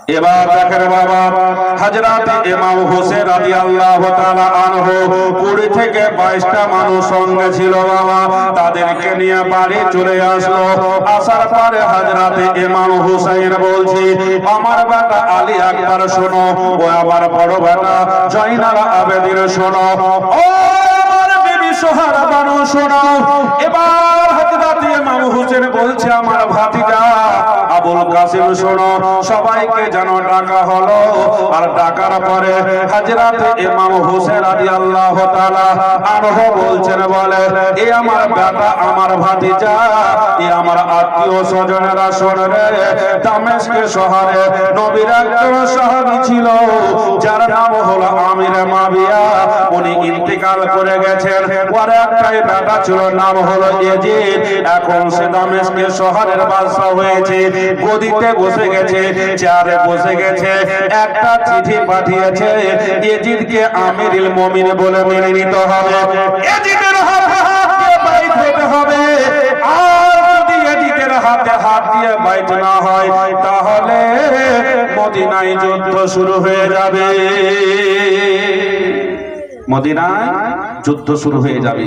এবার দেখেন বাবা, হযরত ইমাম হোসেন রাদিয়াল্লাহু তাআলা আনহু 20 থেকে 22টা মানুষ সঙ্গে ছিল বাবা, তাদেরকে নিয়ে বাড়ি চলে আসলো। আসার পরে হযরত ইমাম হুসাইন বলছি, আমার বেটা আলী আকবর শোনো, ও আমার বড় বেটা জয়নাল আবেদিন শোনো, ও আমার বিবি সোহারা বানু শোনো। এবার হযরত ইমাম হোসেন বলছে, আমার ভাতিজা আবুল কাসিম শোনো। সবাইকে যেন ডাকা হলো। আর ডাকার পরে হযরত ইমাম হোসেন রাদিয়াল্লাহু তাআলা আনহু বলছেন, বলে এ আমার বেটা, আমার ভাতিজা, এ আমার আত্মীয় স্বজনেরা শোনে রে, দামেস্ক শহরে নবীর একজন সাহাবী ছিল যার নাম হলো আমির মাবিয়া, উনি ইন্তেকাল করে গেছেন। ওর একটাই বেটা ছিল, নাম হলো ইয়াজিদ। এখন সে দামেস্ক শহরের বাদশা হয়েছে, গদিতে বসে গেছে, চেয়ারে বসে গেছে। একটা চিঠি পাঠিয়েছে, ইয়াজিদকে আমিরুল মুমিন বলে মেনে নিতে হবে, ইয়াজিদের হাতে হাত দিয়ে বাইত হতে হবে। আর যদি ইয়াজিদের হাতে হাত দিয়ে বাইত না হয়, তাহলে মদিনায় যুদ্ধ শুরু হয়ে যাবে, মদিনায় যুদ্ধ শুরু হয়ে যাবে।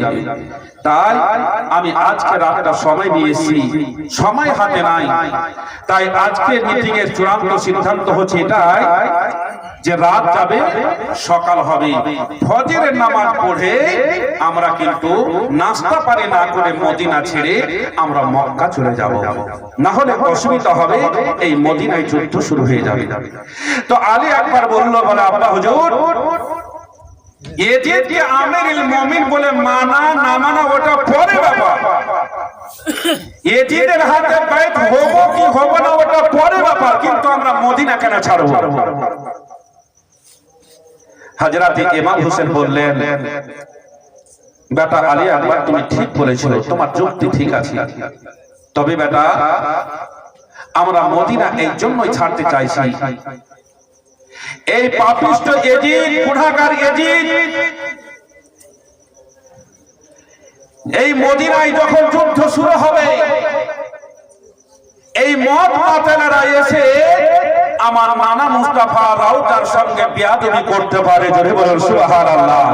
তাই আমি আজকে রাতটা সময় নিয়েছি, সময় হাতে নাই। তাই আজকে মিটিং এর চূড়ান্ত সিদ্ধান্ত হচ্ছে এটাই যে রাত যাবে, সকাল হবে, ফজরের নামাজ পড়ে আমরা কিন্তু নাস্তা পানি না করে মদিনা ছেড়ে আমরা মক্কা চলে যাব, না হলে অসুবিধা হবে, এই মদিনায় যুদ্ধ শুরু হয়ে যাবে। তো আলী আকবর বলল, বলে আব্বা হুজুর, ইয়াজিদকে আমিরুল মুমিন বলে মানা না মানা ওটা পরে বাবা, ইয়াজিদের হাতে বাইত হব কি হব না ওটা পরে ব্যাপার, কিন্তু আমরা মদিনা কেন ছাড়ব? হযরত ইমাম হোসেন বললেন, বেটা আলী আকবর, তুমি ঠিক বলেছো, তোমার যুক্তি ঠিক আছে, তবে বেটা আমরা মদিনা এই জন্যই ছাড়তে চাইছি, এই পাপিষ্ট ইয়াজিদ, গুনাহগার ইয়াজিদ, এই মদিনায় যখন যুদ্ধ শুরু হবে, এই মত মাতালেরা এসে আমার নানা মুস্তাফা রাউতার সঙ্গে বিয়াদবি করতে পারে, জোরে বলুন সুবহানাল্লাহ।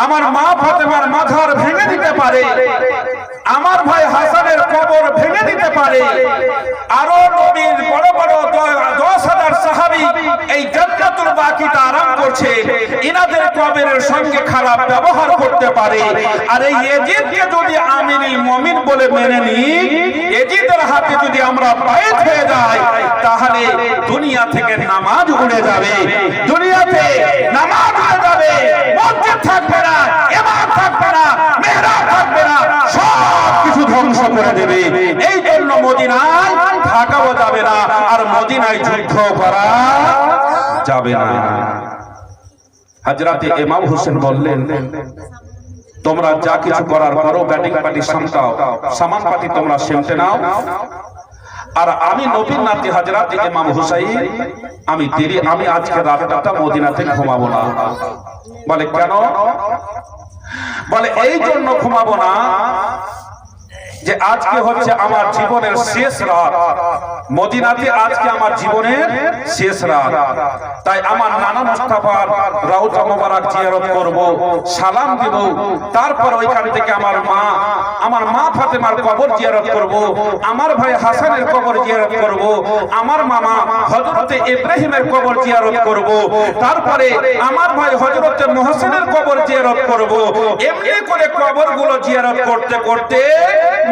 আমার মা ফাতেমার মাথার ভেঙে দিতে পারে, আমার ভাই হাসানের কবর ভেঙে দিতে পারে, আরো নবীর বড় বড় 10,000 সাহাবী এই জান্নাতুল বাকিতে আরাম করছে, ইনাদের কবরের সঙ্গে খারাপ ব্যবহার করতে পারে। আর এই ইয়াজিদকে যদি আমিরুল মুমিন বলে মেনে নিই, ইয়াজিদের হাতে যদি আমরা বাইত হয়ে যাই, তাহলে দুনিয়া থেকে নামাজ উড়ে যাবে, দুনিয়াতে নামাজ উড়ে যাবে, মসজিদ থাকবে না, ইমাম থাকবে না, মিহরাব থাকবে না, সব কিছু ধ্বংস করে দেবে। এই জন্য মদিনায় থাকাও যাবে না, আর মদিনায় যুদ্ধ করা যাবে না। হযরত ইমাম হোসেন বললেন, তোমরা যা কিছু করার করো, ব্যাটিং পার্টি সামটাও, সামান পার্টি তোমরা সেমটে নাও, আর আমি নবীর নাতি হযরত ইমাম হুসাইন, আমি আজকে রাতটা মদিনাতে ঘুমাবো না। বলে কেন? বলে এই জন্য ঘুমাবো না যে আজকে হচ্ছে আমার জীবনের শেষ রাত, মদিনাতে আজকে আমার জীবনের শেষ রাত। তাই আমার নানা মুস্তাফার রাউজা মোবারক জিয়ারত করব, সালাম দেব, তারপর ওইখান থেকে আমার মা ফাতেমার কবর জিয়ারত করব, আমার ভাই হাসানের কবর জিয়ারত করব, আমার মামা হযরত ইব্রাহিমের কবর জিয়ারত করব, তারপরে আমার ভাই হযরত মুহসিনের কবর জিয়ারত করব। এমনি করে কবরগুলো জিয়ারত করতে করতে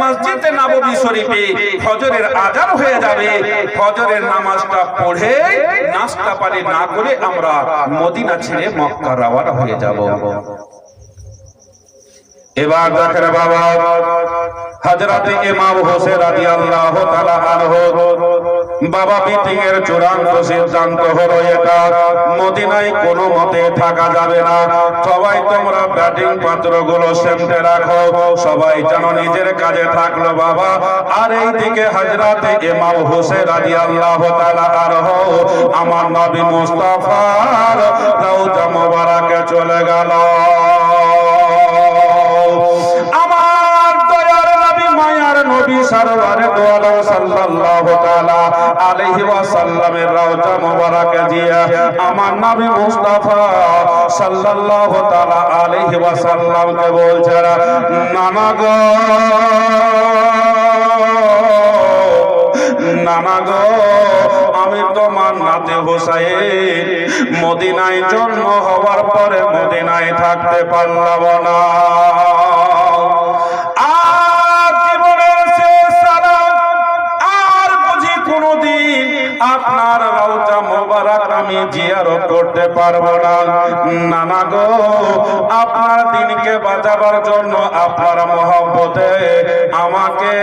মসজিদে নববী শরীফে ফজরের আযান হয়ে যাবে। ফজরের নামাজটা পড়ে নাস্তা পানি না করে আমরা মদিনা ছেড়ে মক্কা রওনা হয়ে যাব। এবার দেখেন বাবা, হযরত ইমাম হোসেন রাদিয়াল্লাহু তাআলা আনহু বাবা মিটিং এর চূড়ান্ত সিদ্ধান্ত হলো এটা, মদিনায় কোনো মতে থাকা যাবে না। সবাই তোমরা ব্যাটিং পাত্রগুলো সেমটে রাখো, সবাই যেন নিজের কাজে থাকলো বাবা। আর এইদিকে হযরত ইমাম হোসেন রাদিয়াল্লাহু তাআলা আনহু আমার নবী মুস্তাফার রওজা মোবারকে চলে গেল। সরওয়ারে দো আলম সাল্লাল্লাহু তাআলা আলাইহি ওয়াসাল্লামের রওজা মোবারকে দিয়ে আমার নবী মুস্তাফা সাল্লাল্লাহু তাআলা আলাইহি ওয়াসাল্লামকে বলছেন, নানা গো নানা গো, আমি তোমার নাতি হুসাইন মদিনায় জন্ম হওয়ার পরে মদিনায় থাকতে পারলাম না। আপনার রওজা মোবারক আমি জিয়ারত করতে পারবো না। নানা গো, আপনার দিনকে বাঁচাবার জন্য আপনার মহব্বতে আমাকে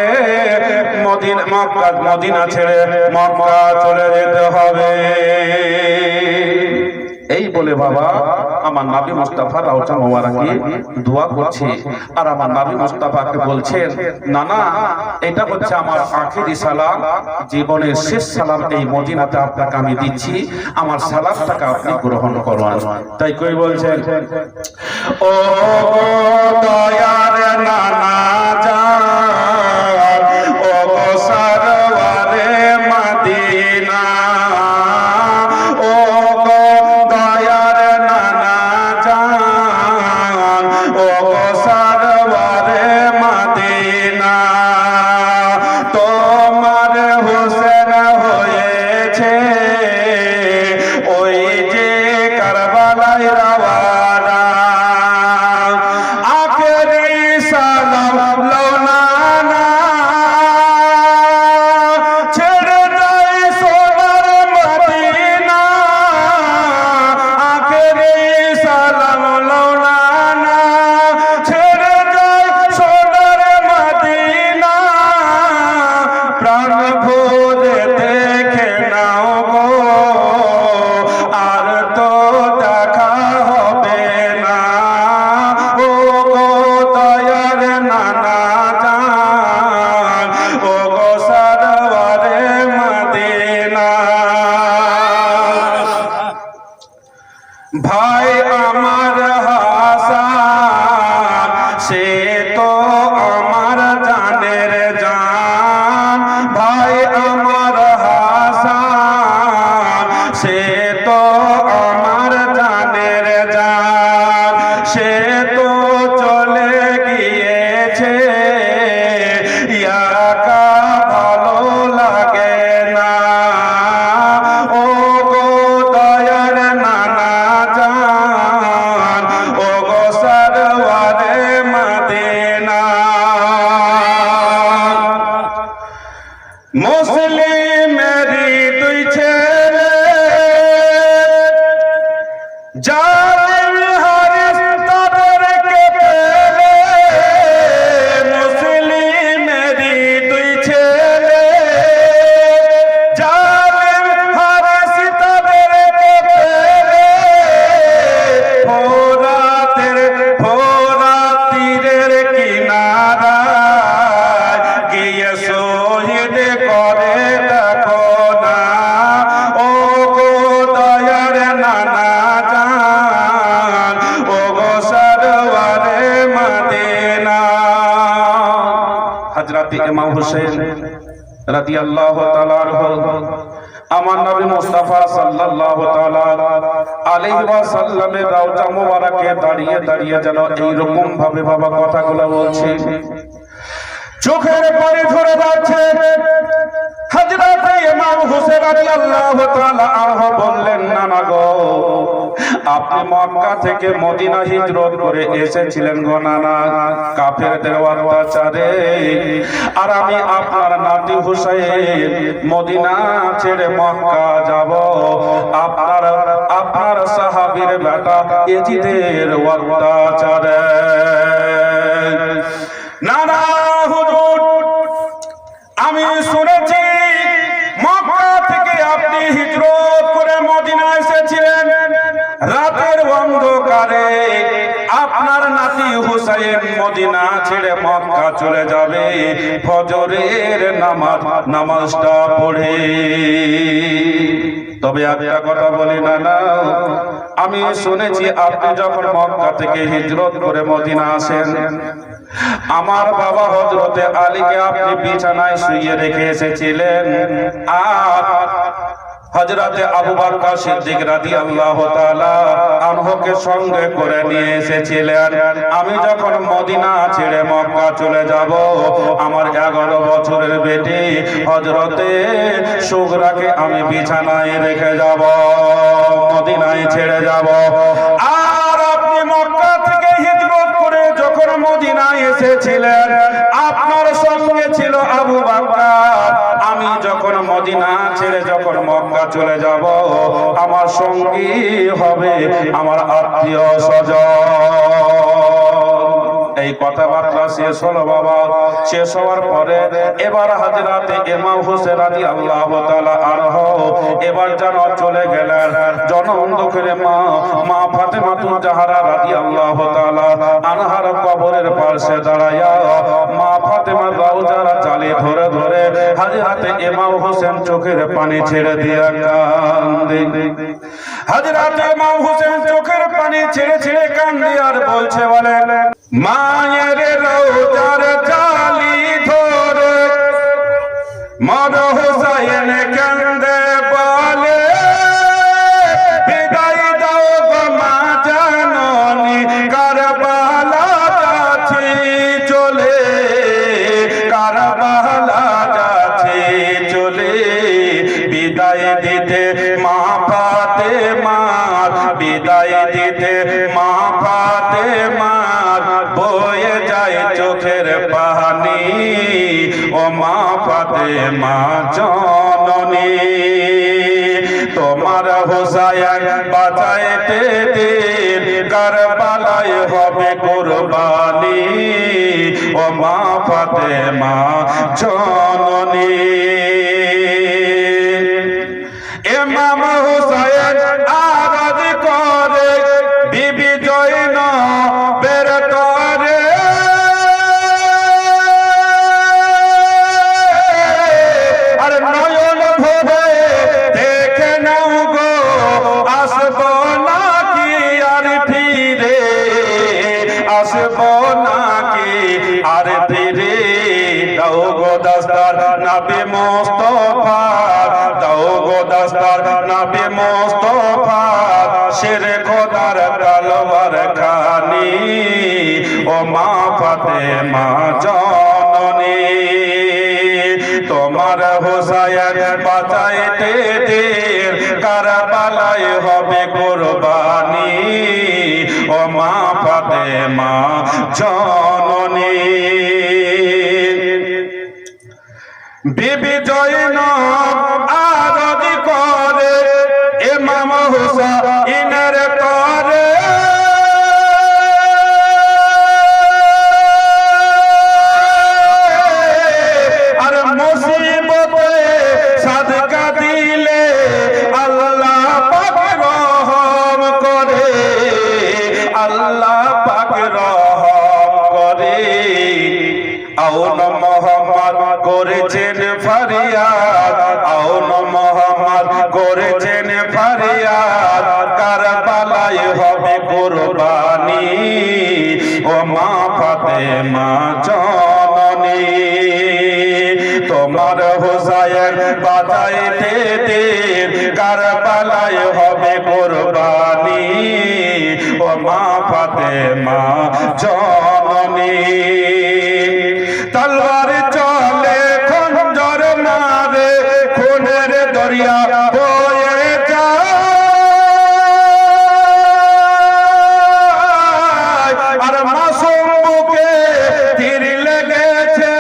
মদিনা ছেড়ে মক্কা চলে যেতে হবে। এই বলে বাবা আমার নবী মুস্তাফা রওজা মোবারকে দোয়া করছে, আর আমার নবী মুস্তাফাকে বলছেন, নানা এটা হচ্ছে আমার আখিরি সালাম, জীবনের শেষ সালাম এই মদিনাতে আপনাকে আমি দিচ্ছি, আমার সালামটাকে আপনি গ্রহণ করুন। তাই কই বলছেন, ও দয়ার নানা জান, ও সরওয়ারে মদিনা, ও দয়ার নানা জান, ও সরওয়ারে মদিনা, তোমার হোসেন হয়েছে ওই যে কারবালায় রওয়ানা, আখেরি সালাম লও নানা, ছেড়ে যাই সোনার মদিনা, আখেরি সালাম লও নানা, ছেড়ে যাই সোনার মদিনা, প্রাণ ভরে দেখে নাও গো, আর তো দেখা হবে না, ও গো দয়ার নানা জান, ও গো সরওয়ারে মদিনা। ভাই আমার হাসান সে তো আমার জানের জান, ভাই আমার হাসান সে তো আমার জানের জান, সে তো চলে গিয়েছে একা ভালো লাগে না, ও গো দয়ার নানা জান, ও গো সরওয়ারে মদিনা। মুসলিমেরই দুই ছেলে জালিম হারিস তাদেরকে পেলে, মুসলিমেরই দুই ছেলে জালিম হারিস তাদেরকে পেলে, ফোরাত তীরের কিনারায় গিয়ে শহীদ করে দেখো না, ও গো দয়ার নানা জান, ও গো সরওয়ারে মদিনা। হযরত ইমাম হুসাইন রাদিয়াল্লাহু তাআলা আনহু আমার নবী মুস্তাফা সাল্লাল্লাহু তাআলা আলাইহি ওয়াসাল্লামের রওজা মোবারকে দাঁড়িয়ে দাঁড়িয়ে যেন এইরকম ভাবে বাবা কথাগুলো বলছে, চোখের পানি ঝরে যাচ্ছে। হযরত ইমাম হুসাইন রাদিয়াল্লাহু তাআলা আনহু বললেন, নানা গো, আপনি মক্কা থেকে মদিনা হিজরত করে এসেছিলেন গো নানা, কাফেরদের অত্যাচারে, আর আমি আপনার নাতি হুসাইন মদিনা ছেড়ে মক্কা যাব আপনার সাহাবীর বেটা ইয়াজিদের অত্যাচারে। নানা হুজুর, আমি শুনেছি মক্কা থেকে আপনি হিজরত করে মদিনা এসেছিলেন, রাতের অন্ধকারে আপনার নাতি হুসাইন মদিনা ছেড়ে মক্কা চলে যাবে ফজরের নামাজটা পড়ে। তবে একটা কথা বলি নানা, আমি শুনেছি আপনি যখন মক্কা থেকে হিজরত করে মদিনা আসেন আমার বাবা হযরতে আলীকে আপনি বিছানায় শুইয়ে রেখে এসেছিলেন আর হযরতে আবু বকর সিদ্দিক রাদিয়াল্লাহু তাআলা আনহুকে সঙ্গে করে নিয়ে এসেছিলেন। আমি যখন মদিনা ছেড়ে মক্কা চলে যাব, আমার 11 বছরের বেটি হযরতে সুগরাকে আমি বিছানায় রেখে যাব, মদিনায় ছেড়ে যাব। আর আপনি মক্কা থেকে হিজরত করে যখন মদিনায় এসেছিলেন, আপনার সঙ্গে ছিল আবু বকর। আমি যখন মদিনা ছেড়ে যখন মক্কা চলে যাব, আমার সঙ্গী হবে আমার আত্মীয় স্বজন। এই কথাবার্তা শেষ হলো বাবা। শেষ হওয়ার পরে এবার হযরতে ইমাম হোসেন রাদিয়াল্লাহু তাআলা আনহু এবার যেন চলে গেলেন জনম দুঃখের মা ফাতেমাতুল জাহরা রাদিয়াল্লাহু তাআলা আনহার কবরের পাশে দাঁড়ায়া মা ফাতেমার রওজার চালি ধরে ধরে হযরতে ইমাম হোসেন চোখের পানি ছেড়ে দিয়া কান্দে। হযরতে ইমাম হোসেন চোখের পানি ছেড়ে ছেড়ে কান্দে আর বলছে, বলে মায়ের রওজার চালি ধরে মর হোসেন কান্দে, বলে বিদায় দাও গো মা জাননী, কারবালা যাচ্ছি চলে, কারবালা যাচ্ছি চলে, বিদায় দিতে মা ফাতেমার, বিদায় দিতে মা ফাতেমার বয়ে যায় চোখের পানি, ও মা ফাতেমা জননী। তোমার হোসাইন বাঁচাইতে দিন, কারবালায় হবে কুরবানি, ও মা ফাতেমা জননী। ইমাম হোসাইন আরাজ করে বিবি জয়নবের তরে, আর নয়ন ভরে দেখে নাও গো, আসব নাকি আর ফিরে, আসব নাকি আর ফিরে। দাও গো দস্তার নবী মুস্তাফা, দাও গো দস্তার নবী মুস্তাফা, শের খোদার তলোয়ার খানি, ও মা ফাতেমা জননী। তোমার হোসাইন বাঁচাইতে দিন, কারবালায় হবে কুরবানি, ও মা ফাতেমা জননী। বিবি জয়নব আরজ করে ইমাম হুসাইনের তরে, আর মুসিবতে সাদকা দিলে আল্লাহ পাক রহম করে, আল্লাহ পাক রহম করে। আউন মোহাম্মদ করেছেন ফরিয়াদ, আউন মোহাম্মদ করেছেন ফরিয়াদ, কারবালায় হবে কুরবানি, ও মা ফাতেমা জননী। তোমার হোসাইন বাঁচাইতে দিন, কারবালায় হবে কুরবানি, ও মা ফাতেমা জননী। তলোয়ার চলে খঞ্জর মারে, খুনের দরিয়া বয়ে যায়, আর মাসুম বুকে তীর লেগেছে,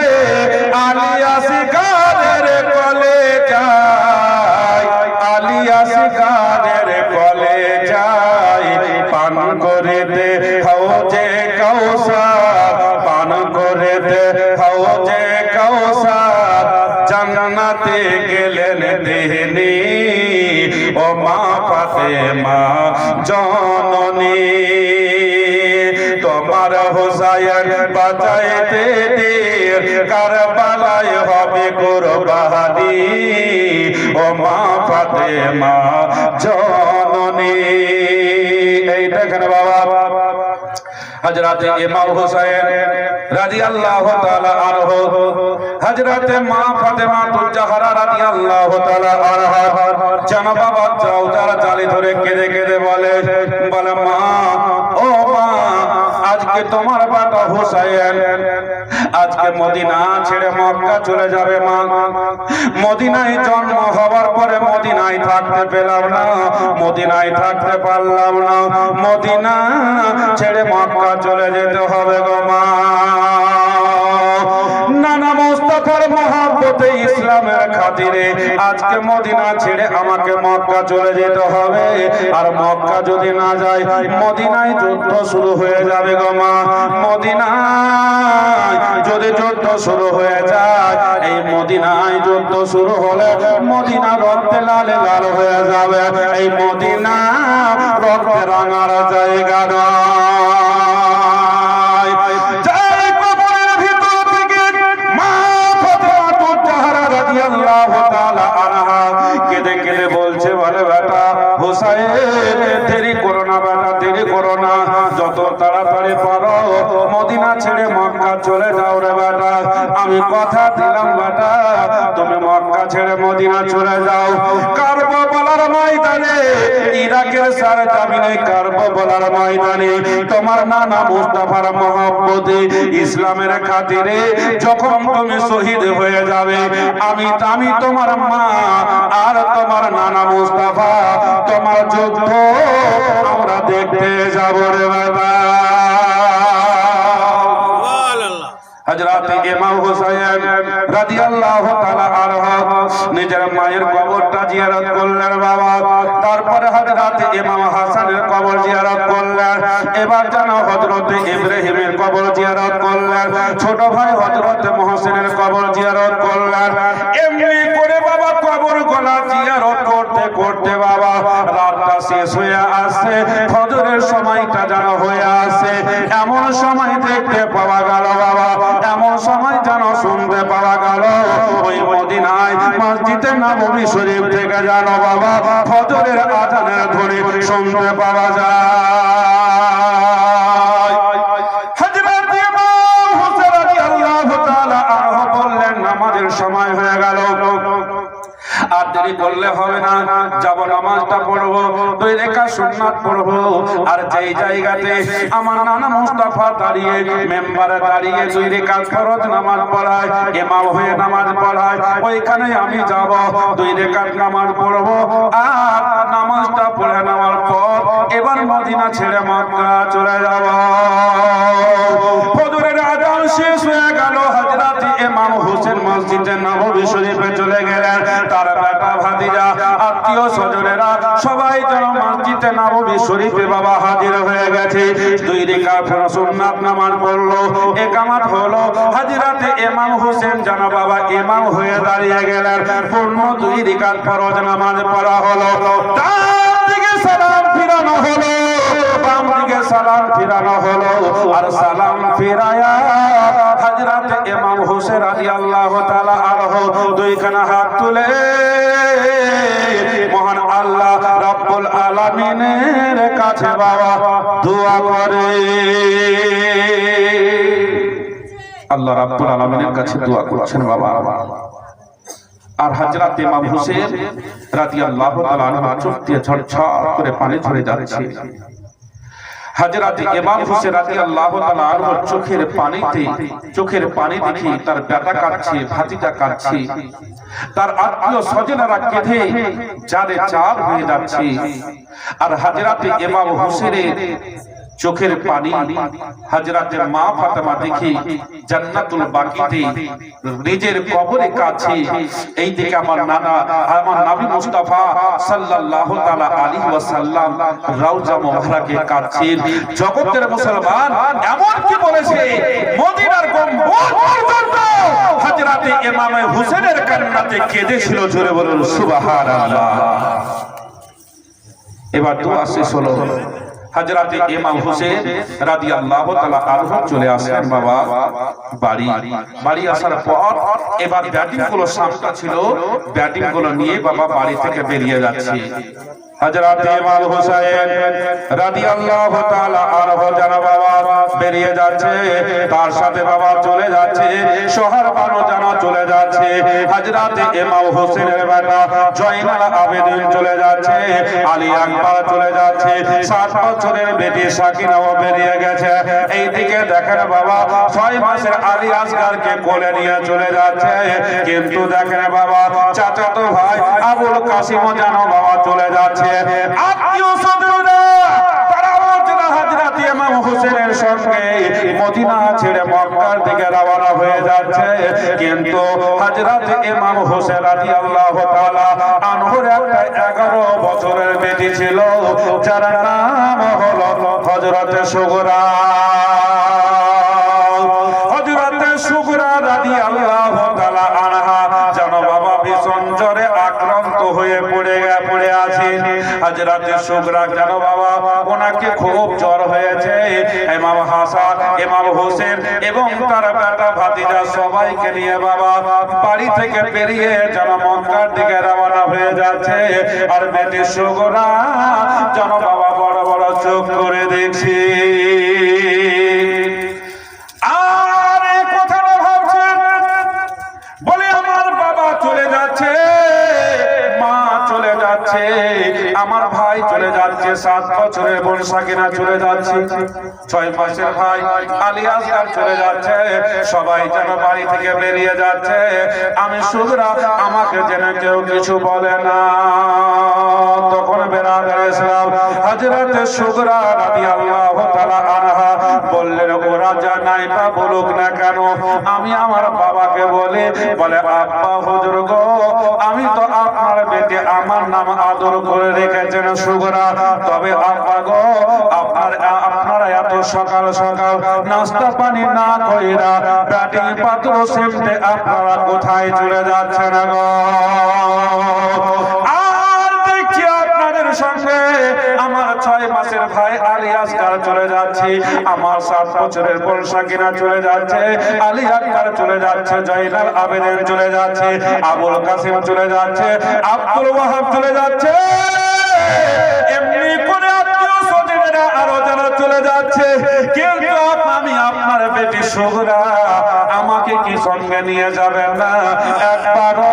আলী আসগারের কলে যায়, আলী আসগারের কলে যায়। পান করে দে হাউজে কাউসার, পান করে দে হাউজে কাউসার, জান্নাতে গেলেন তিনি, ও মা ফাতেমা জননী। তোমার হোসাইন বাঁচাইতে দিন, কারবালায় হবে কুরবানি, ও মা ফাতেমা জননী। এই দেখেন বাবা, হযরত ইমাম হুসাইন রাদিয়াল্লাহু তাআলা আনহু হযরত মা ফাতেমা তুজ-জাহরা রাদিয়াল্লাহু তাআলা আনহা জানা বাবা জাওজার জালি ধরে কেঁদে কেঁদে বলে মা ও মা আজকে তোমার বাবা হুসাইন আজকে মদিনা ছেড়ে মক্কা চলে যাবে মা। মদিনায় জন্ম হওয়ার পরে মদিনায় থাকতে পেলাম না, মদিনায় থাকতে পারলাম না, মদিনা ছেড়ে মক্কা চলে যেতে হবে গো মা। নানা মুস্তাফার মহব্বতে ইসলামের খাতিরে আজকে মদিনা ছেড়ে আমাকে মক্কা চলে যেতে হবে। আর মক্কা যদি না যায় মদিনায় যুদ্ধ শুরু হয়ে যাবে গো মা। মদিনায় যদি যুদ্ধ শুরু হয়ে যায়, এই মদিনায় যুদ্ধ শুরু হলে মদিনা রক্তে লালে লাল হয়ে যাবে। এই মদিনা রক্তে রাঙার জায়গা নয়। কবরের ভিতর থেকে মা ফাতেমা তুজ-জাহরা রাদিয়াল্লাহু তাআলা আনহা কেঁদে কেঁদে বলছে বলে বেটা হুসাইন দেরি করো না বেটা, দেরি করো না, যত তাড়াতাড়ি পারো মদিনা ছেড়ে মক্কা চলে যাও রে বেটা। আমি কথা দিলাম বেটা তুমি মক্কা ছেড়ে মদিনা চলে যাও। কারবালার ময়দানে, ইরাকের সরজমিনে কারবালার ময়দানে তোমার নানা মুস্তাফার মহব্বতে ইসলামের খাতিরে যখন তুমি শহীদ হয়ে যাবে, আমি তোমার মা আর তোমার নানা মুস্তাফা তোমার যুদ্ধ আমরা দেখতে যাব রে বাবা। হযরত ইমাম হুসাইন রাদিয়াল্লাহু তাআলা আনহু নিজের মায়ের কবরটা জিয়ারত করলেন বাবা। তারপরে হযরত ইমাম হাসানের কবর জিয়ারত করলেন। এবার যেন হযরত ইব্রাহিমের কবর জিয়ারত করলেন। ছোট ভাই হযরত মুহসিনের কবর জিয়ারত করলেন। এমনি করে বাবা কবর গোলা জিয়ারত করতে করতে বাবা রাতটা শেষ হয়ে আসছে, ফজরের সময়টা যেন হয়ে আসছে। এমন সময় দেখতে পাওয়া গেল বাবা, এমন সময় যেন শুনতে পাওয়া গেল ওই মদিনায় মসজিদে নববী শরীফ থেকে যেন বাবা ফজরের আযানের ধ্বনি শুনতে পাওয়া যায়। হযরত ইমাম হুসাইন রাদিয়াল্লাহু তাআলা আনহু বললেন নামাজের সময় হয়ে গেল, আর দেরি করলে হবে না, যাব নামাজটা পড়বো, 2 রাকাত সুন্নাত পড়বো। আর যেই জায়গাতে আমার নানা মুস্তাফা দাঁড়িয়ে মেম্বারে দাঁড়িয়ে 2 রাকাত ফরজ নামাজ পড়ায়, ইমাম হয়ে নামাজ পড়ায়, ওইখানে আমি যাব, 2 রাকাত নামাজ পড়বো। আর নামাজটা পড়ে নেওয়ার পর এবার মদিনা ছেড়ে মক্কা চলে যাব। ফজরের আযান শেষ হয়ে গেল, হযরত ইমাম হোসেন মসজিদে নববী শরীফে চলে গেলেন। তার বেটা ভাতিজা আত্মীয় স্বজনেরা সবাই যেন মসজিদে নববী শরীফে বাবা হাজির হয়ে গেছে। 2 রাকাত সুন্নাত নামাজ পড়লো, ইকামত হলো। হযরত ইমাম হোসেন যেন বাবা ইমাম হয়ে দাঁড়িয়ে গেলেন। পূর্ণ 2 রাকাত ফরজ নামাজ পড়া হলো। তার দিকে সালাম ফিরানো হলো, বাম দিকে সালাম ফিরানো হলো। আর সালাম ফিরায়া হযরত ইমাম হোসেন রাদিয়াল্লাহু তাআলা আনহু 2 খানা হাত তুলে মহান আল্লাহ রাব্বুল আলামিনের কাছে বাবা দোয়া করে। আল্লাহ রাব্বুল আলামিনের কাছে দোয়া করছেন বাবা। আর হযরত ইমাম হোসেন রাদিয়াল্লাহু তাআলা আনহু চোখ দিয়ে ঝরঝর করে পানি ঝরে যাচ্ছে। হযরত ইমাম হোসেন রাদিয়াল্লাহু তাআলা আনহু চোখের পানি দেখে তার বেটা কাঁদছে, ভাতিজা কাঁদছে, তার আত্মীয় স্বজনেরা কেঁদে জারে জার হয়ে যাচ্ছে। আর হযরত ইমাম হোসেনের চোখের পানি হযরতের মা ফাতেমা দেখে জান্নাতুল বাকিতে নিজের কবরে কাছে এই দিকে আমার নবী মুস্তাফা সাল্লাল্লাহু তাআলা আলাইহি ওয়াসাল্লাম রওজা মুবারকে কাছেন। জগতের মুসলমান এমন কি বলেছে মদিনার গম্বুজ পর্যন্ত হযরত ইমাম হোসেনের কান্নাতে কেঁদেছিল। জোরে বলুন সুবহানাল্লাহ। এবার দোয়া শেষ হলো। হযরত ইমাম হোসেন রাদিয়াল্লাহু তাআলা আনহু চলে আসেন বাবা বাড়ি আসার পর এবার ব্যাটিং গুলো সামনে ছিল, ব্যাটিং গুলো নিয়ে বাবা বাড়ি থেকে বেরিয়ে যাচ্ছে। হযরত ইমাম হোসেন রাদিয়াল্লাহু তাআলা আনহু জানা বাবা বেরিয়ে যাচ্ছে, তার সাথে বাবা চলে যাচ্ছে শহর বানো জানা চলে যাচ্ছে। হযরত ইমাম হোসেনের বেটা জয়নাল আবেদিন চলে যাচ্ছে, আলী আকবর চলে যাচ্ছে, 7 বছরের বেটি সাকিনাও বেরিয়ে গেছে। এইদিকে দেখেন বাবা 6 মাসের আলী আসগরকে কোলে নিয়ে চলে যাচ্ছে, কিন্তু দেখেন বাবা চাচাতো ভাই আবুল কাসিম জানো বাবা চলে যাচ্ছে। আত্মীয় স্বজনরা তারাও হযরত ইমাম হোসেনের সঙ্গে মদিনা ছেড়ে মক্কার দিকে রওনা হয়ে যাচ্ছে, কিন্তু হযরত ইমাম হোসেন রাদিয়াল্লাহু তাআলা আনহুর একটা 11 বছরের বেটি ছিল, যার নাম হলো হযরত সুগরা। হযরত সুগরা রাদিয়াল্লাহু তাআলা আনহা জানো বাবা ভীষণ জ্বরে আক্রান্ত হয়ে পড়ে আছেন। হযরত সুগরা জানো বাবা ওনাকে খুব জ্বর হয়েছে। ইমাম হাসান, ইমাম হোসেন এবং তার বেটা ভাতিজা সবাইকে নিয়ে বাবা বাড়ি থেকে বেরিয়ে জানো মক্কার দিকে রওনা হয়ে যাচ্ছে। আর বেটি সুগরা জানো বাবা বড় বড় চোখ করে দেখছি। আর এই কথাটা ভাবছেন, বলে আমার বাবা চলে যাচ্ছে, মা চলে যাচ্ছে, আমার ভাই চলে যাচ্ছে, 7 বছরের বোন সাকিনা চলে যাচ্ছে, 6 মাসের ভাই আলী আসগর চলে যাচ্ছে, সবাই যেন বাড়ি থেকে বেরিয়ে যাচ্ছে। আমি সুগরা আমাকে যেন কেউ কিছু বলে না। তখন বেরাদার ইসলাম হযরত সুগরা রাদিয়াল্লাহু তাআলা আনহা বললেন, ওরা যা নাই বা বলুক না কেন, আমি আমার বাবাকে বলে আব্বা হুজুর গো, আমি তো আপনার বেটি, আমার নাম আদর করে রেখেছেন সুগরা, তবে আব্বা গো আপনারা এত সকাল সকাল নাস্তা পানি না কইরা ব্যাটিং পাত্র সেমতে আপনারা কোথায় চলে যাচ্ছেন গো? আর দেখছি আপনাদের সঙ্গে আমার 6 মাসের ভাই আলী আসগর চলে যাচ্ছে, আমার 7 বছরের বোন সাকিনা চলে যাচ্ছে, আলী আকবর চলে যাচ্ছে, জয়নাল আবেদিন চলে যাচ্ছে, আবুল কাসিম চলে যাচ্ছে, আব্দুল ওয়াহাব চলে যাচ্ছে, এমনি করে আত্মীয় স্বজনেরা আরো যারা চলে যাচ্ছে, কিন্তু আমি আপনার বেটি সুগরা আমাকে কি সঙ্গে নিয়ে যাবেন না? একবারও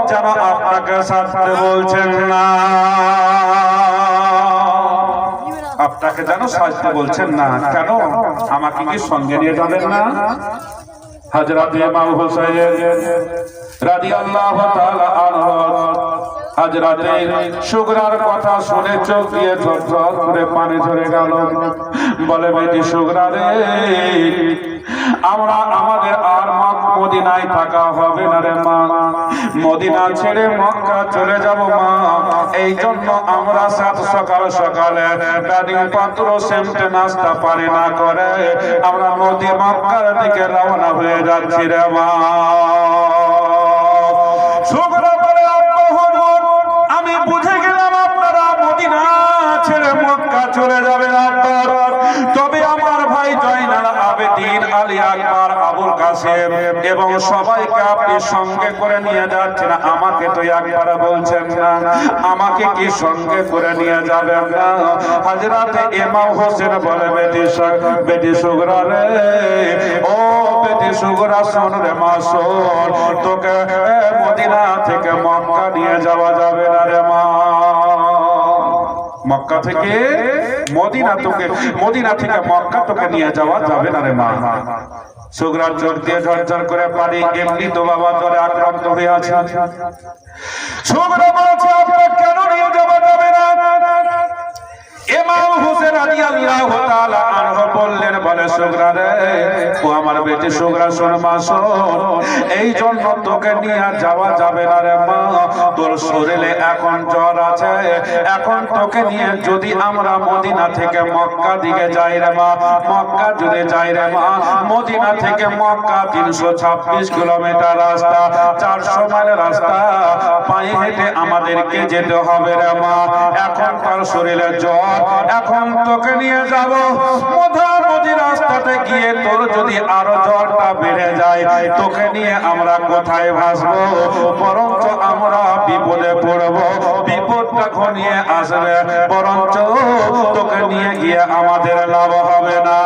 যেন আপনাকে সাথে বলছেন না, আপনাকে যেন সাজতে বলছেন না, কেন? আমাকে কি সঙ্গে নিয়ে যাবেন না? হযরত ইমাম হোসেন রাদিয়াল্লাহু তাআলা আনহু হযরত সুগরার কথা শুনে চোখ দিয়ে ঝরঝর করে পানি ঝরে গেল। বলে বেটি সুগরা রে, আমরা আমাদের আর মদিনায় থাকা হবে না রে মা, মদিনা ছেড়ে মক্কা চলে যাব মা। এই জন্য আমরা সাত সকাল সকালে ব্যাটিং পাত্র সেমটে নাস্তা পানি না করে আমরা নদী মক্কার দিকে রওনা হয়ে যাচ্ছি রে মা। সুগরা বলে, আমি বুঝে গেলাম আপনারা মদিনা ছেড়ে মক্কা চলে যাবেন আপনার, তবে আমার ভাই জয়নাল আবেদিন, আলী আকবর, আবুল কাসেম এবং সবাইকে আপনি সঙ্গে করে নিয়ে যাচ্ছেন, আমাকে তো একবার বলছেন না, আমাকে কি সঙ্গে করে নিয়ে যাবেন না? হযরত ইমাম হোসেন বলে, বেটি সুগরা রে, ও বেটি সুগরা শোন রে মা, শোন, তোকে মদিনা থেকে মক্কা নিয়ে যাওয়া যাবে না রে মা। মক্কা থেকে মদিনা, তোকে মদিনা থেকে মক্কা তোকে নিয়ে যাওয়া যাবে না রে মা। সুগরার চোখ দিয়ে ঝরঝর করে পানি, এমনি তো বাবা জ্বরে আক্রান্ত হয়ে আছে। সুগরা বলছে, আপনাকে কেন নিয়ে যাওয়া যাবে না? ইমাম হোসেন রাদিয়াল্লাহু তাআলা আনহু বললেন, বলে সুগরা রে, ও আমার বেটি সুগরা শোন মা, শোন, এই জন্য তোকে নিয়ে যাওয়া যাবে না রে মা, তোর শরীরে এখন জ্বর আছে, এখন তোকে নিয়ে যদি আমরা মদিনা থেকে মক্কা দিকে যাই রে মা, মক্কা যদি যাই রে মা, মদিনা থেকে মক্কা 326 কিলোমিটার রাস্তা, 400 মাইল রাস্তা পায়ে হেঁটে আমাদেরকে যেতে হবে রে মা। এখন তার শরীরে জ্বর, এখন তোকে নিয়ে যাব মধ্যমধ্যি রাস্তাতে গিয়ে তোর যদি আরো জ্বরটা বেড়ে যায়, তোকে নিয়ে আমরা কোথায় ভাসবো? বরঞ্চ আমরা বিপদে পড়ব, বিপদটা ঘনিয়ে আসবে, বরঞ্চ তোকে নিয়ে গিয়ে আমাদের লাভ হবে না।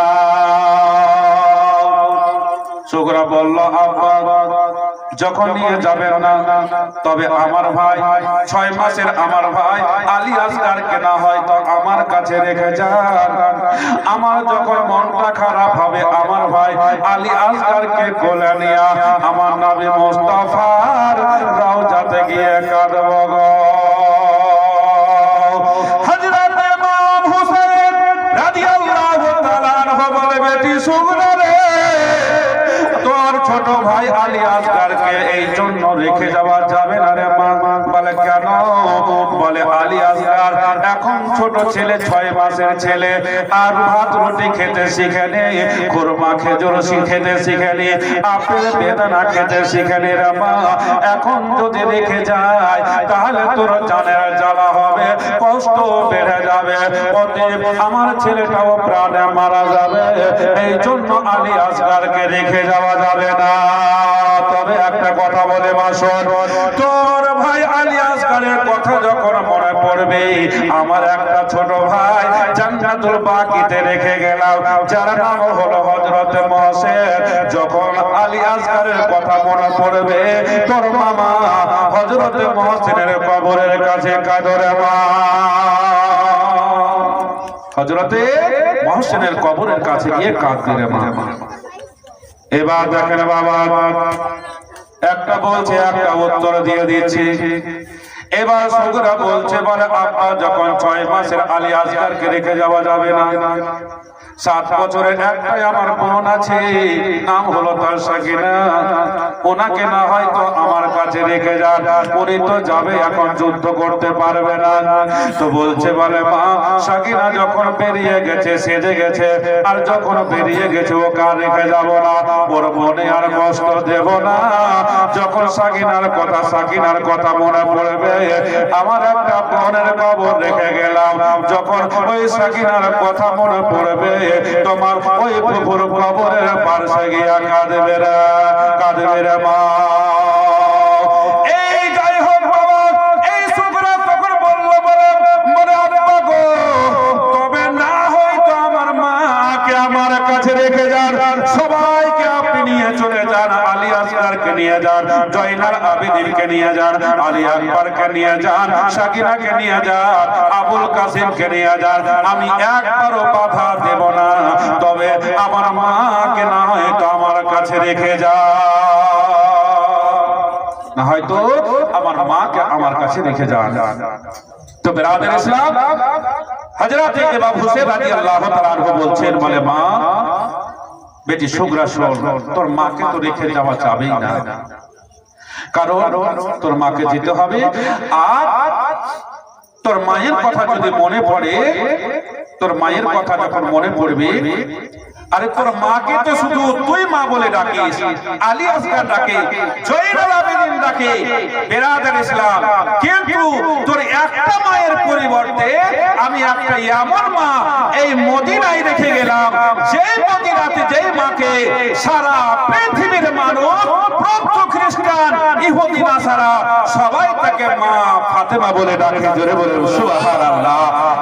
লোকরা বলল, আব্বা যখন নিয়ে যাবেন না, তবে আমার ভাই 6 মাসের আমার ভাই আলী আসগারকে না হয়তো আমার কাছে রেখে যান। আমার যখন মনটা খারাপ হবে, আমার ভাই আলী আসগারকে কোলে নিয়ে আমার নবী মুস্তাফার রওজাতে গিয়ে কাঁদব গো। হযরত ইমাম হুসাইন রাদিয়াল্লাহু তাআলা আনহু বলে, বেটি সুগরা রে, তোর ছোট ভাই আলী আসগারকে এই জন্য রেখে যাওয়া যাবে না রে মা। বলে কেন? বলে আলী আসগার এখন ছোট ছেলে, 6 মাসের ছেলে, আর ভাত রুটি খেতে শিখেনি, খুরমা খেজুর খেতে শিখেনি, আপেল বেদানা খেতে শিখেনি রে মা। এখন যদি রেখে যায় তাহলে তোর জানের জ্বালা হবে, কষ্ট বেড়ে যাবে, অতএব আমার ছেলেটাও প্রাণে মারা যাবে। এই জন্য আলী আসগারকে রেখে যাওয়া যাবে না। তবে একটা কথা বলে মা শোন, তোর ভাই আলী আসগারের কথা যখন মনে পড়বে, আমার একটা ছোট ভাই জান্নাতুল বাকিতে রেখে গেলাম, যার নাম হলো হযরত মহসিন। যখন আলী আসগারের কথা মনে পড়বে, তোর মামা হযরত মহসিনের কবরের কাছে কাঁদরে মা। হযরতে মহসিনের কবরের কাছে গিয়ে কাঁদবে রে মা। এবার দেখেন বাবা, একটা বলছে একটা উত্তর দিয়ে দিচ্ছি। এবার সুগরা বলছে, বলে আব্বা যখন 6 মাসের আলী আসগারকে রেখে যাওয়া যাবে না, 7 বছরের একটাই আমার বোন আছে, নাম হলো তার সাকিনা, ওনাকে না হয়তো আমার কাছে রেখে যান, উনি তো যাবে এখন যুদ্ধ করতে পারবে না। তো বলছে, বলে মা সাকিনা যখন বেরিয়ে গেছে, সেজে গেছে, আর যখন বেরিয়ে গেছে ওকে আর রেখে যাব না, ওর মনে আর কষ্ট দেব না। যখন সাকিনার কথা মনে পড়বে, আমার একটা বোনের কবর রেখে গেলাম, যখন ওই সাকিনার কথা মনে পড়বে, তোমার ওই পুকুর কবরের পাশে গিয়া কাঁদবে রে মা। এই যাই হোক বাবা, এই সুগরা তখন বলল, বলে আব্বা গো, তবে না হয়তো আমার মাকে আমার কাছে রেখে যান, সবাইকে আপনি নিয়ে চলে যান, আলী আসগারকে নিয়ে যান, জয়নাল আবেদিনকে নিয়ে যান, আলী আকবরকে নিয়ে যান, সাকিনাকে নিয়ে যান, আবুল কাসিমকে নিয়ে যান, আমি একবারও বাধা দেব না, তবে আমার মাকে না হয়তো আমার কাছে রেখে যান, না হয়তো আমার মাকে আমার কাছে রেখে যান। তো বেরাদার ইসলাম, হযরত ইমাম হুসাইন রাদিয়াল্লাহু তাআলা আনহু বলছেন, বলে মা বেটি সুগরা শোন, তোর মাকে তো রেখে যাওয়া যাবেই না, কারণ তোর মাকে যেতে হবে। আর তোর মায়ের কথা যদি মনে পড়ে, তোর মায়ের কথা যখন মনে পড়বে, আরে তোর মাকে তো শুধু তুই মা বলে ডাকিস, আলী আসগার ডাকে, জয়নাল আবেদিন ডাকে, বেরাদার ইসলাম, কিন্তু তোর একটা মায়ের পরিবর্তে আমি একটা এমন মা এই মদিনায় রেখে গেলাম, যেই মদিনাতে যেই মাকে সারা পৃথিবীর মানুষ, প্রত্যেক খ্রিস্টান, ইহুদি, নাসারা সবাই তাকে মা ফাতেমা বলে ডাকে। জোরে বলে সুবহানাল্লাহ।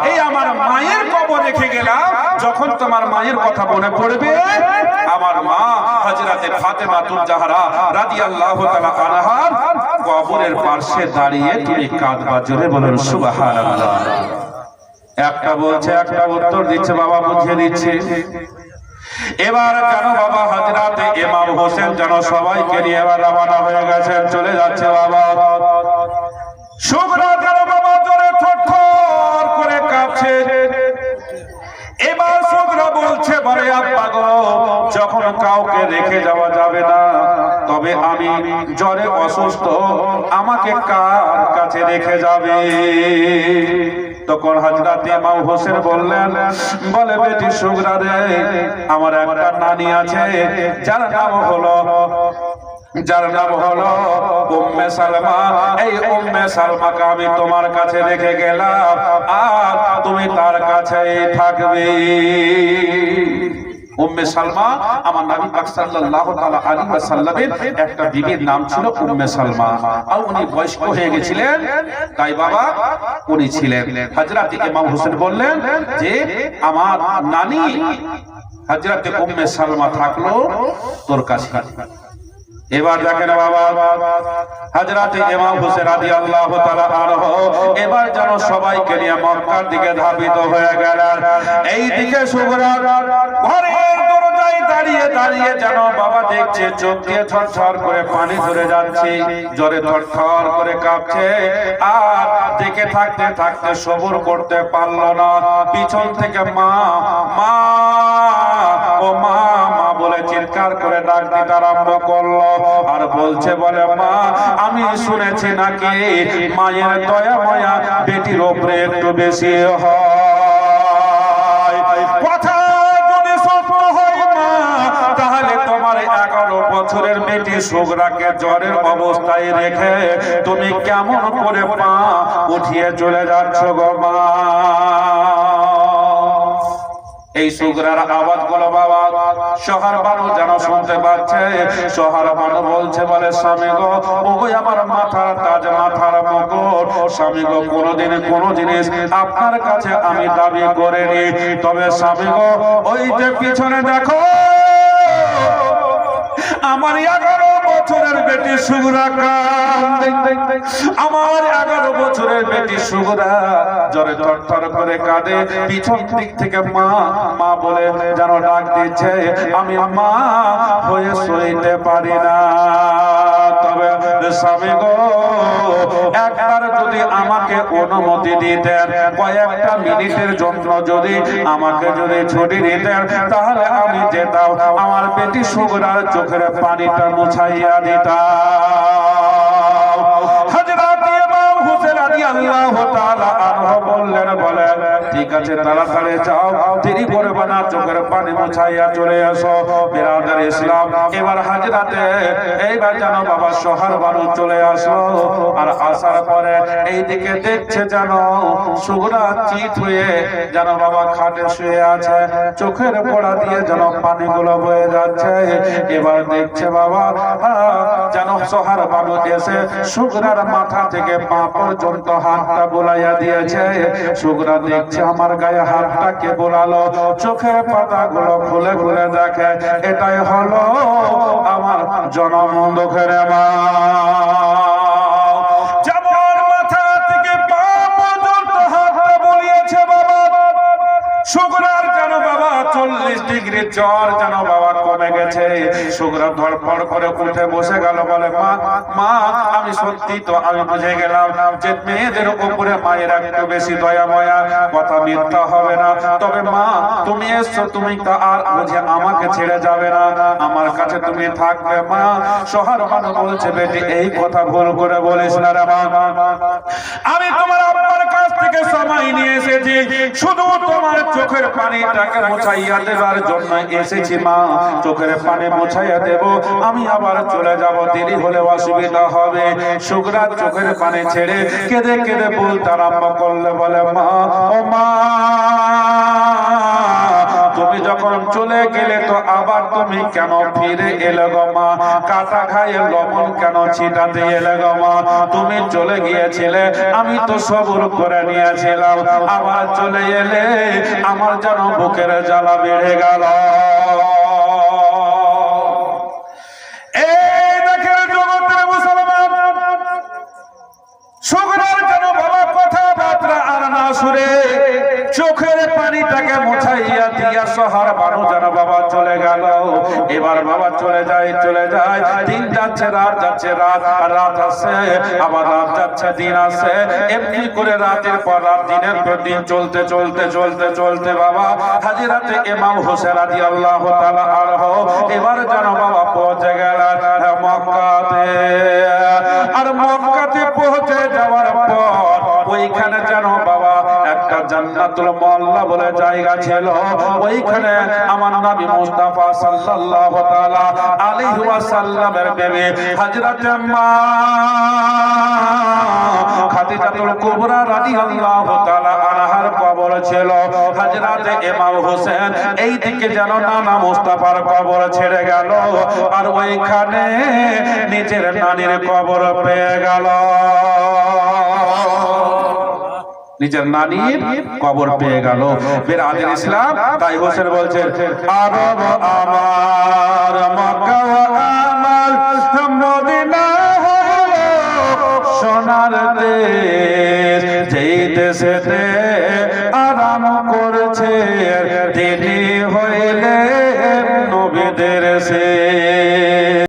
এই আমার মায়ের কবর রেখে গেলাম, যখন তোমার মায়ের কথা মনে পড়বে, আমার মা হযরতে ফাতেমাতুল জাহরা রাদিয়াল্লাহু তাআলা আনহার কবরের পাশে দাঁড়িয়ে তুমি কাঁদবা। জোরে বলেন সুবহানাল্লাহ। একটা বলছে একটা উত্তর দিচ্ছে, বাবা বুঝিয়ে দিচ্ছে। এবার কেন বাবা হযরতে ইমাম হোসেন যেন সবাইকে নিয়ে এবার রওনা হয়ে গেছেন, চলে যাচ্ছে বাবা। সুগরা যেন বাবা জোরে থরথর করে কাঁপছে। এবার সুগরা বলছে, বলে আব্বা গো, যখন কাউকে রেখে যাওয়া যাবে না, তবে আমি জ্বরে অসুস্থ, আমাকে কার কাছে রেখে যাবে? তখন হযরত ইমাম হোসেন বললেন, বলে বেটি সুগরা রে, আমার একটা নানি আছে, যার নাম হলো উম্মে সালমা। এই উম্মে সালমাকে আমি তোমার কাছে রেখে গেলাম, আর তুমি তার কাছেই থাকবে। উম্মে সালমা আমার নবী পাক সাল্লাল্লাহু তাআলা আলাইহি ওয়াসাল্লামের একটা বিবির নাম ছিল উম্মে সালমা, আর উনি বয়স্ক হয়ে গেছিলেন, তাই বাবা উনি ছিলেন। হযরত ইমাম হোসেন বললেন যে আমার নানি হযরতে উম্মে সালমা থাকলো তোর কাছে। এবার দেখেন বাবা, হযরতে ইমাম হোসেন রাদিয়াল্লাহু তাআলা আনহু এবার যেন সবাইকে নিয়ে মক্কার দিকে ধাবিত হয়ে গেলেন। এই দিকে সুগরা ঘরের দরজায় দাঁড়িয়ে দাঁড়িয়ে যেন বাবা দেখছে চোখ দিয়ে থরথর করে পানি ঝরে যাচ্ছে, জ্বরে থরথর করে কাঁপছে। আর দেখে থাকতে থাকতে সবর করতে পারলো না। পিছন থেকে মা মা ও মা মা বলে চিৎকার করে ডাক দিতে আরম্ভ করলো। আর বলছে বলে মা, আমি শুনেছি নাকি মায়ের দয়া মায়া বেটির উপরে একটু বেশি হয়। কথা যদি সত্য হয় মা, তাহলে তোমার 11 বছরের বেটি সুগরাকে জ্বরের অবস্থায় রেখে তুমি কেমন করে পা উঠিয়ে চলে যাচ্ছ গো মা? এই সুগরার আওয়াজ গুলো বাবা শহর বানু যেন শুনতে পাচ্ছে। শহর বানু বলছে বলে স্বামী গো, ওই আমার মাথার তাজ, মাথার মুকুট, স্বামী গো কোনোদিন কোনো জিনিস আপনার কাছে আমি দাবি করিনি। তবে স্বামী গো, ওই যে পিছনে দেখো আমার 11 বছরের বেটি সুগরা কাঁদে, আমার 11 বছরের বেটি সুগরা জ্বরে থরথর করে কাঁদে। পিছন দিক থেকে মা মা বলে যেন ডাক দিচ্ছে, আমি মা হয়ে সইতে পারি না। তবে স্বামী গো, একবার যদি আমাকে অনুমতি দিতেন, কয়েকটা মিনিটের জন্য যদি আমাকে যদি ছুটি দিতেন, তাহলে আমি যেতাম, আমার বেটি সুগরার চোখের পানিটা মুছাইয়া দিতাম। হযরত ইমাম হোসেন রাদিয়াল্লাহু তাআলা আনহু বললেন বলে ঠিক আছে, তাড়াতাড়ি যাও, দেরি করবে না, চোখের পানি মুছাইয়া চলে আসো। বিরাদার ইসলাম, এবার হযরতে এইবার যেন বাবা শহর বানু চলে আসলো। আর আসার পরে এইদিকে দেখছে যেন সুগরা চিত হয়ে যেন বাবা খাটে শুয়ে আছে, চোখের পড়া দিয়ে যেন পানিগুলো বয়ে যাচ্ছে। এবার দেখছে বাবা যেন শহর বানু এসে সুগরার মাথা থেকে পা পর্যন্ত হাতটা বোলাইয়া দিয়েছে। সুগরা দেখছে আমার গায়ে হাতটা কে বোলালো, চোখের পাতাগুলো খুলে খুলে দেখে এটাই হলো আমার জনম দুঃখের মা। যেমন মাথা থেকে পা পর্যন্ত হাতটা বলিয়েছে বাবা, সুগরার যেন বাবা 40 ডিগ্রি জ্বর যেন বাবা কমে গেছে। সুগরা ধড়ফড় করে উঠে বসে গেল, বলে মা মা, আমি সত্যি তো আমি বুঝে গেলাম যে মেয়েদের উপরে মায়ের একটু বেশি দয়া মায়া, কথা মিথ্যা হবে না। তবে মা তুমি এসছো, তুমি তো আর বুঝে আমাকে ছেড়ে যাবে না, আমার কাছে তুমি থাকবে মা। শহর বানু বলছে বেটি এই কথা ভুল করে বলিস না রে মা, আমি তোমার আব্বার কাছ থেকে সময় নিয়ে এসেছি শুধু তোমার চোখের পানিটাকে মুছাইয়া দেবার জন্য এসেছি মা। চোখের পানি মুছাইয়া দেব, আমি আবার চলে যাব, দেরি হলে অসুবিধা হবে। সুগরার চোখের পানি ছেড়ে কেঁদে কেঁদে বলতে আরম্ভ করলে, বলে মা ও মা, তুমি যখন চলে গেলে তো আবার তুমি কেন ফিরে এলে গো মা? কাটা খায়ে লবণ কেন ছিটাতে এলে গো মা? তুমি চলে গিয়েছিলে, আমি তো সবর করে নিয়েছিলাম, আবার চলে এলে আমার যেন বুকের জ্বালা বেড়ে গেল। এই দেখেন জগতের মুসলমান, সুগরার যেন বাবা কথাবার্তা আর না শুনে চোখের পানিটাকে মুছাইয়া দিয়া শহর বানু যেন বাবা চলে গেল। এবার বাবা চলে যায় দিন যাচ্ছে রাত যাচ্ছে, রাত আসে আবার রাত যাচ্ছে, দিন আসে, এমনি করে রাতের পর রাত দিনের পর দিন চলতে চলতে চলতে চলতে বাবা হযরতে ইমাম হোসেন রাদিয়াল্লাহু তাআলা আনহু এবার যেন বাবা পৌঁছে গেলেন মক্কাতে। আর মক্কাতে পৌঁছে যাওয়ার পর ওইখানে যেন বাবা একটা জান্নাতুল মুআল্লা বলে জায়গা ছিল, ওইখানে আমার নবী মুস্তাফা সাল্লাল্লাহু তাআলা আলাইহি ওয়াসাল্লামের বিবি হযরতে মা খাদিজাতুল কুবরা রাদিয়াল্লাহু তাআলা আনহার কবর ছিল। হযরতে ইমাম হোসেন এই দিকে যেন নানা মুস্তাফার কবর ছেড়ে গেল, আর ওইখানে নিজের নানির কবর পেয়ে গেল। নিজের নানির কবর পেয়ে গেল। বিরাদির ইসলাম তাই হোসেন বলছেন আরব আমার মক্কা আমার মদিনা সোনার দেশ, যেই দেশেতে আরাম করেছে তিনি হইলেন নবীদের শেষ।